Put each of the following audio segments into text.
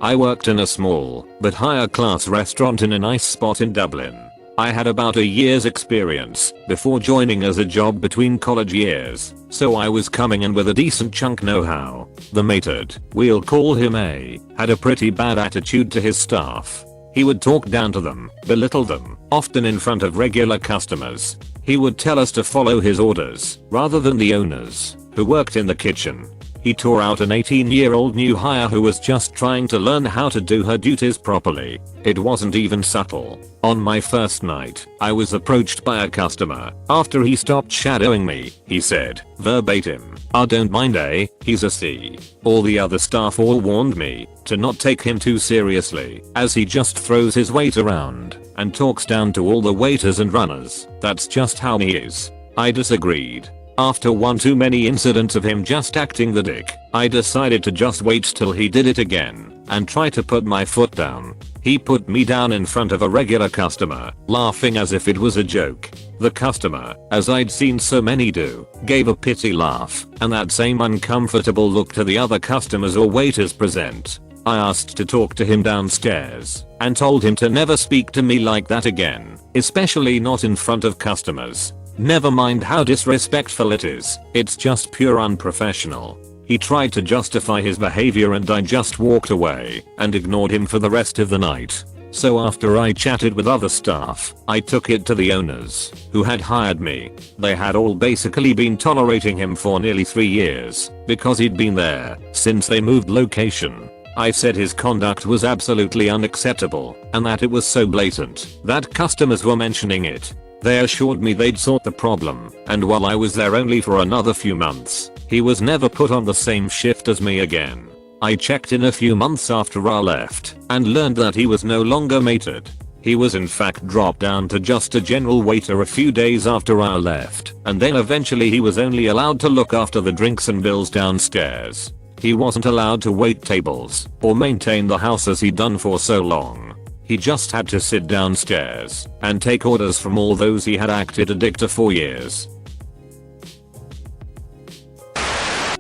I worked in a small but higher class restaurant in a nice spot in Dublin. I had about a year's experience before joining as a job between college years, so I was coming in with a decent chunk know-how. The Maitre'd, we'll call him A, had a pretty bad attitude to his staff. He would talk down to them, belittle them, often in front of regular customers. He would tell us to follow his orders, rather than the owners, who worked in the kitchen. He tore out an 18-year-old new hire who was just trying to learn how to do her duties properly. It wasn't even subtle. On my first night, I was approached by a customer. After he stopped shadowing me, he said, verbatim, "I don't mind A, he's a C." All the other staff all warned me to not take him too seriously, as he just throws his weight around and talks down to all the waiters and runners. That's just how he is. I disagreed. After one too many incidents of him just acting the dick, I decided to just wait till he did it again and try to put my foot down. He put me down in front of a regular customer, laughing as if it was a joke. The customer, as I'd seen so many do, gave a pity laugh, and that same uncomfortable look to the other customers or waiters present. I asked to talk to him downstairs and told him to never speak to me like that again, especially not in front of customers. Never mind how disrespectful it is, it's just pure unprofessional. He tried to justify his behavior and I just walked away and ignored him for the rest of the night. So after I chatted with other staff, I took it to the owners, who had hired me. They had all basically been tolerating him for nearly 3 years, because he'd been there since they moved location. I said his conduct was absolutely unacceptable, and that it was so blatant that customers were mentioning it. They assured me they'd sort the problem, and while I was there only for another few months, he was never put on the same shift as me again. I checked in a few months after I left, and learned that he was no longer Maitre'd. He was in fact dropped down to just a general waiter a few days after I left, and then eventually he was only allowed to look after the drinks and bills downstairs. He wasn't allowed to wait tables, or maintain the house as he'd done for so long. He just had to sit downstairs and take orders from all those he had acted a dick to for years.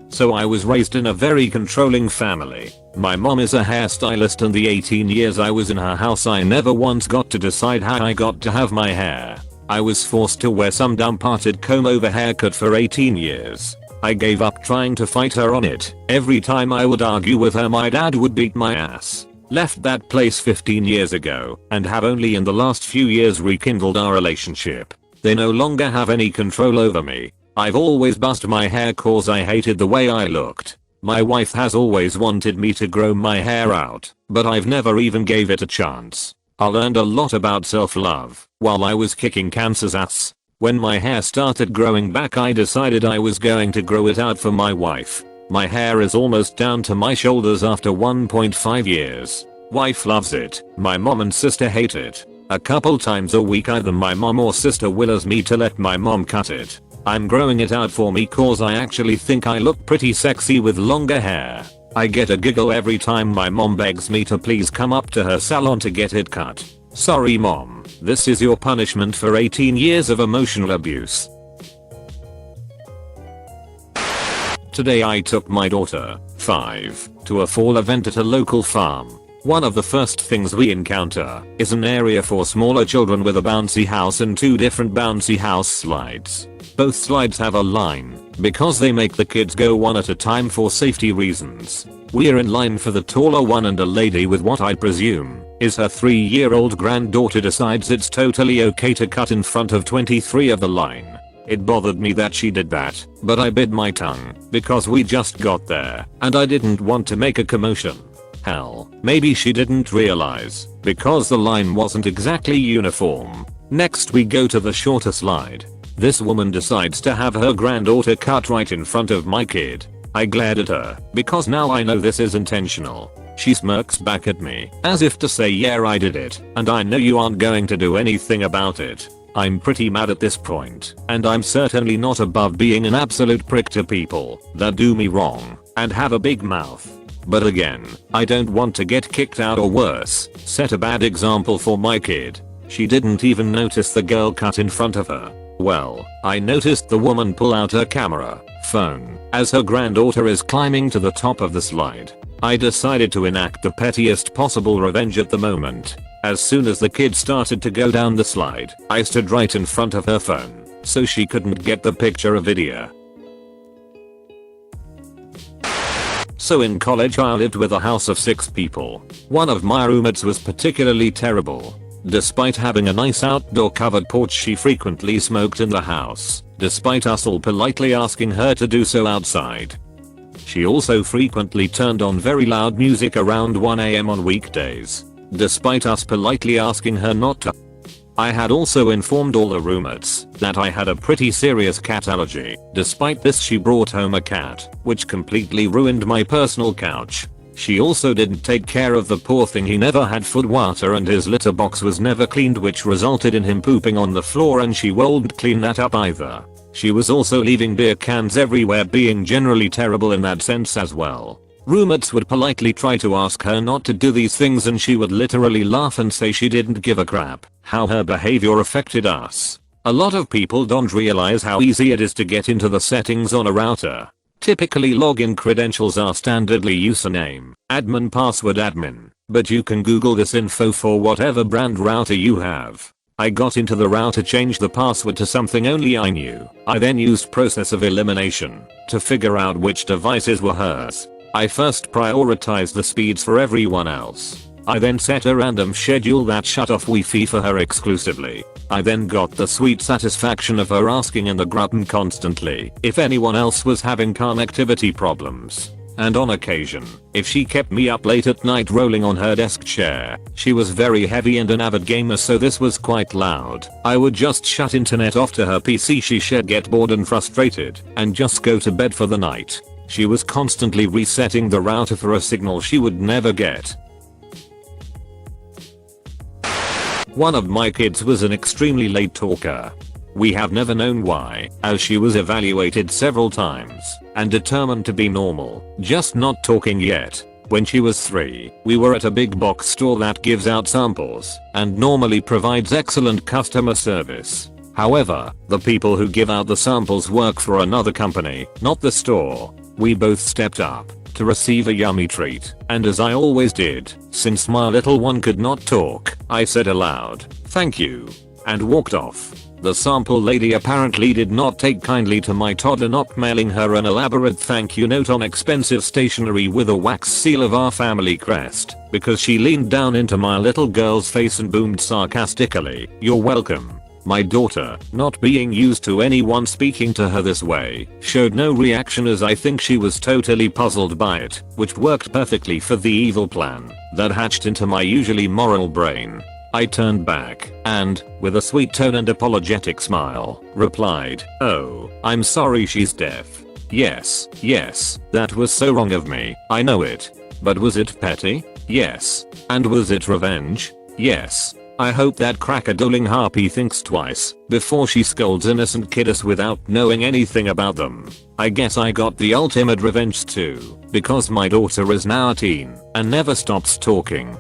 So I was raised in a very controlling family. My mom is a hairstylist, and the 18 years I was in her house I never once got to decide how I got to have my hair. I was forced to wear some dumb parted comb over haircut for 18 years. I gave up trying to fight her on it. Every time I would argue with her, my dad would beat my ass. Left that place 15 years ago and have only in the last few years rekindled our relationship. They no longer have any control over me. I've always buzzed my hair cause I hated the way I looked. My wife has always wanted me to grow my hair out, but I've never even gave it a chance. I learned a lot about self-love while I was kicking cancer's ass. When my hair started growing back, I decided I was going to grow it out for my wife. My hair is almost down to my shoulders after 1.5 years. Wife loves it. My mom and sister hate it. A couple times a week either my mom or sister wills me to let my mom cut it. I'm growing it out for me cause I actually think I look pretty sexy with longer hair. I get a giggle every time my mom begs me to please come up to her salon to get it cut. Sorry mom, this is your punishment for 18 years of emotional abuse. Today I took my daughter, 5, to a fall event at a local farm. One of the first things we encounter is an area for smaller children with a bouncy house and 2 different bouncy house slides. Both slides have a line because they make the kids go one at a time for safety reasons. We're in line for the taller one, and a lady with what I presume is her 3-year-old granddaughter decides it's totally okay to cut in front of 23 of the line. It bothered me that she did that, but I bit my tongue because we just got there and I didn't want to make a commotion. Hell, maybe she didn't realize because the line wasn't exactly uniform. Next we go to the shorter slide. This woman decides to have her granddaughter cut right in front of my kid. I glared at her because now I know this is intentional. She smirks back at me as if to say, yeah, I did it and I know you aren't going to do anything about it. I'm pretty mad at this point, and I'm certainly not above being an absolute prick to people that do me wrong and have a big mouth. But again, I don't want to get kicked out or worse, set a bad example for my kid. She didn't even notice the girl cut in front of her. Well, I noticed the woman pull out her camera phone as her granddaughter is climbing to the top of the slide. I decided to enact the pettiest possible revenge at the moment. As soon as the kid started to go down the slide, I stood right in front of her phone, so she couldn't get the picture or video. So in college I lived with a house of 6 people. One of my roommates was particularly terrible. Despite having a nice outdoor covered porch, she frequently smoked in the house, despite us all politely asking her to do so outside. She also frequently turned on very loud music around 1 AM on weekdays, despite us politely asking her not to. I had also informed all the roommates that I had a pretty serious cat allergy. Despite this, she brought home a cat, which completely ruined my personal couch. She also didn't take care of the poor thing. He never had food, water, and his litter box was never cleaned, which resulted in him pooping on the floor, and she won't clean that up either. She was also leaving beer cans everywhere, being generally terrible in that sense as well. Roommates would politely try to ask her not to do these things, and she would literally laugh and say she didn't give a crap how her behavior affected us. A lot of people don't realize how easy it is to get into the settings on a router. Typically login credentials are standardly username, admin, password, admin, but you can Google this info for whatever brand router you have. I got into the router, changed the password to something only I knew. I then used process of elimination to figure out which devices were hers. I first prioritized the speeds for everyone else. I then set a random schedule that shut off Wi-Fi for her exclusively. I then got the sweet satisfaction of her asking in the group constantly if anyone else was having connectivity problems. And on occasion, if she kept me up late at night rolling on her desk chair. She was very heavy and an avid gamer, so this was quite loud. I would just shut internet off to her PC. She'd get bored and frustrated and just go to bed for the night. She was constantly resetting the router for a signal she would never get. One of my kids was an extremely late talker. We have never known why, as she was evaluated several times and determined to be normal, just not talking yet. When she was 3, we were at a big box store that gives out samples and normally provides excellent customer service. However, the people who give out the samples work for another company, not the store. We both stepped up to receive a yummy treat, and as I always did, since my little one could not talk, I said aloud, "Thank you," and walked off. The sample lady apparently did not take kindly to my toddler not mailing her an elaborate thank you note on expensive stationery with a wax seal of our family crest, because she leaned down into my little girl's face and boomed sarcastically, "You're welcome." My daughter, not being used to anyone speaking to her this way, showed no reaction, as I think she was totally puzzled by it, which worked perfectly for the evil plan that hatched into my usually moral brain. I turned back and, with a sweet tone and apologetic smile, replied, "Oh, I'm sorry she's deaf. Yes, that was so wrong of me, I know it. But was it petty? Yes. And was it revenge? Yes. I hope that cracker-doling harpy thinks twice before she scolds innocent kiddos without knowing anything about them. I guess I got the ultimate revenge too, because my daughter is now a teen and never stops talking."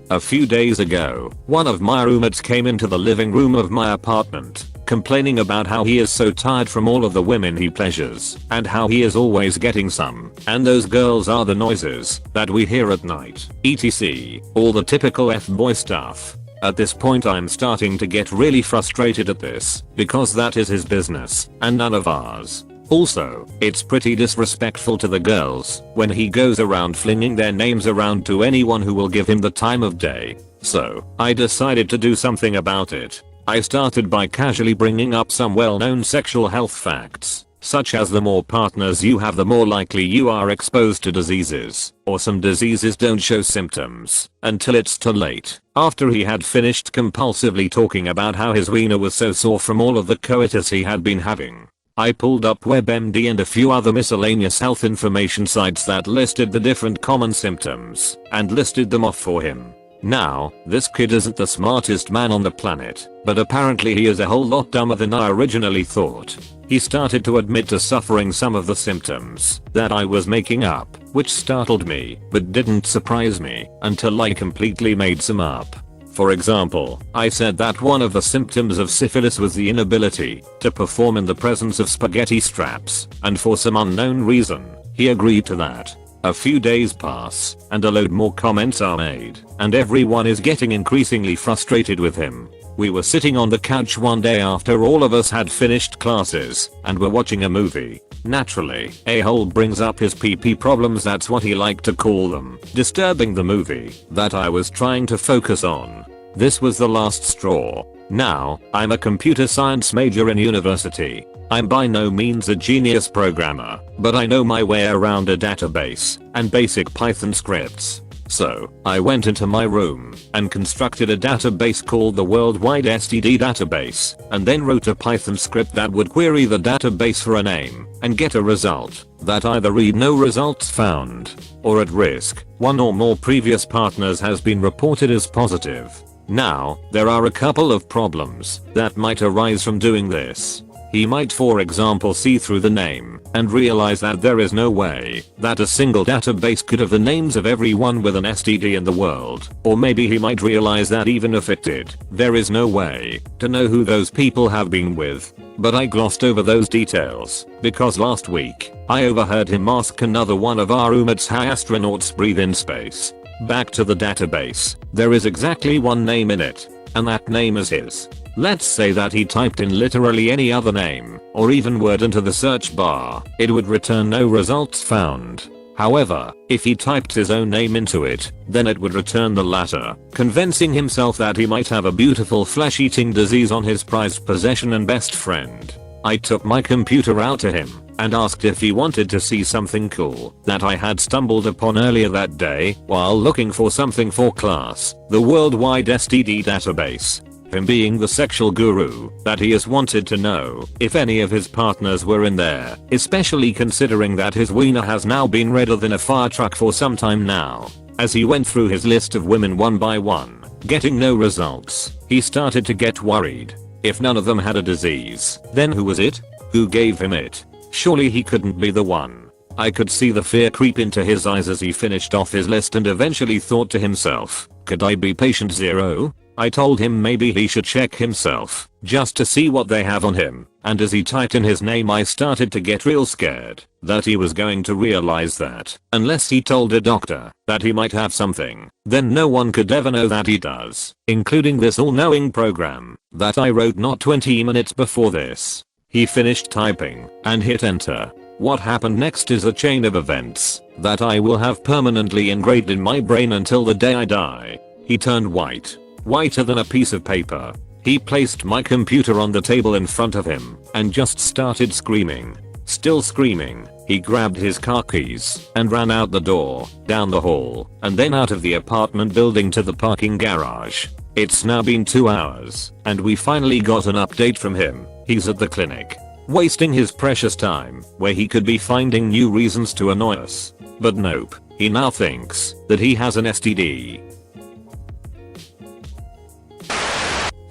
A few days ago, one of my roommates came into the living room of my apartment, complaining about how he is so tired from all of the women he pleasures, and how he is always getting some, and those girls are the noises that we hear at night, etc. All the typical F-boy stuff. At this point I'm starting to get really frustrated at this, because that is his business, and none of ours. Also, it's pretty disrespectful to the girls when he goes around flinging their names around to anyone who will give him the time of day. So, I decided to do something about it. I started by casually bringing up some well-known sexual health facts, such as the more partners you have, the more likely you are exposed to diseases, or some diseases don't show symptoms until it's too late. After he had finished compulsively talking about how his wiener was so sore from all of the coitus he had been having, I pulled up WebMD and a few other miscellaneous health information sites that listed the different common symptoms and listed them off for him. Now, this kid isn't the smartest man on the planet, but apparently he is a whole lot dumber than I originally thought. He started to admit to suffering some of the symptoms that I was making up, which startled me, but didn't surprise me until I completely made some up. For example, I said that one of the symptoms of syphilis was the inability to perform in the presence of spaghetti straps, and for some unknown reason, he agreed to that. A few days pass, and a load more comments are made, and everyone is getting increasingly frustrated with him. We were sitting on the couch one day after all of us had finished classes, and were watching a movie. Naturally, a-hole brings up his PP problems, that's what he liked to call them, disturbing the movie that I was trying to focus on. This was the last straw. Now, I'm a computer science major in university. I'm by no means a genius programmer, but I know my way around a database and basic Python scripts. So, I went into my room and constructed a database called the Worldwide STD database, and then wrote a Python script that would query the database for a name and get a result that either read no results found, or at risk, one or more previous partners has been reported as positive. Now, there are a couple of problems that might arise from doing this. He might, for example, see through the name and realize that there is no way that a single database could have the names of everyone with an STD in the world. Or maybe he might realize that even if it did, there is no way to know who those people have been with. But I glossed over those details because last week I overheard him ask another one of our roommates how astronauts breathe in space. Back to the database. There is exactly one name in it, and that name is his. Let's say that he typed in literally any other name or even word into the search bar, it would return no results found. However, if he typed his own name into it, then it would return the latter, convincing himself that he might have a beautiful flesh-eating disease on his prized possession and best friend. I took my computer out to him and asked if he wanted to see something cool that I had stumbled upon earlier that day while looking for something for class, the Worldwide STD database. Him being the sexual guru that he has wanted to know if any of his partners were in there, especially considering that his wiener has now been redder than a fire truck for some time now. As he went through his list of women one by one, getting no results, he started to get worried. If none of them had a disease, then who was it? Who gave him it? Surely he couldn't be the one. I could see the fear creep into his eyes as he finished off his list and eventually thought to himself, could I be patient zero? I told him maybe he should check himself, just to see what they have on him, and as he typed in his name I started to get real scared that he was going to realize that, unless he told a doctor that he might have something, then no one could ever know that he does, including this all-knowing program that I wrote not 20 minutes before this. He finished typing and hit enter. What happened next is a chain of events that I will have permanently engraved in my brain until the day I die. He turned white. Whiter than a piece of paper. He placed my computer on the table in front of him and just started screaming. Still screaming, he grabbed his car keys and ran out the door, down the hall, and then out of the apartment building to the parking garage. It's now been 2 hours, and we finally got an update from him. He's at the clinic, wasting his precious time where he could be finding new reasons to annoy us. But nope, he now thinks that he has an STD.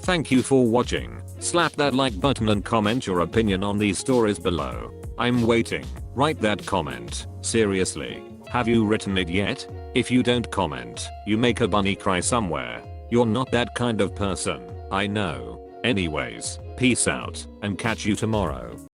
Thank you for watching. Slap that like button and comment your opinion on these stories below. I'm waiting. Write that comment. Seriously. Have you written it yet? If you don't comment, you make a bunny cry somewhere. You're not that kind of person. I know. Anyways, peace out and catch you tomorrow.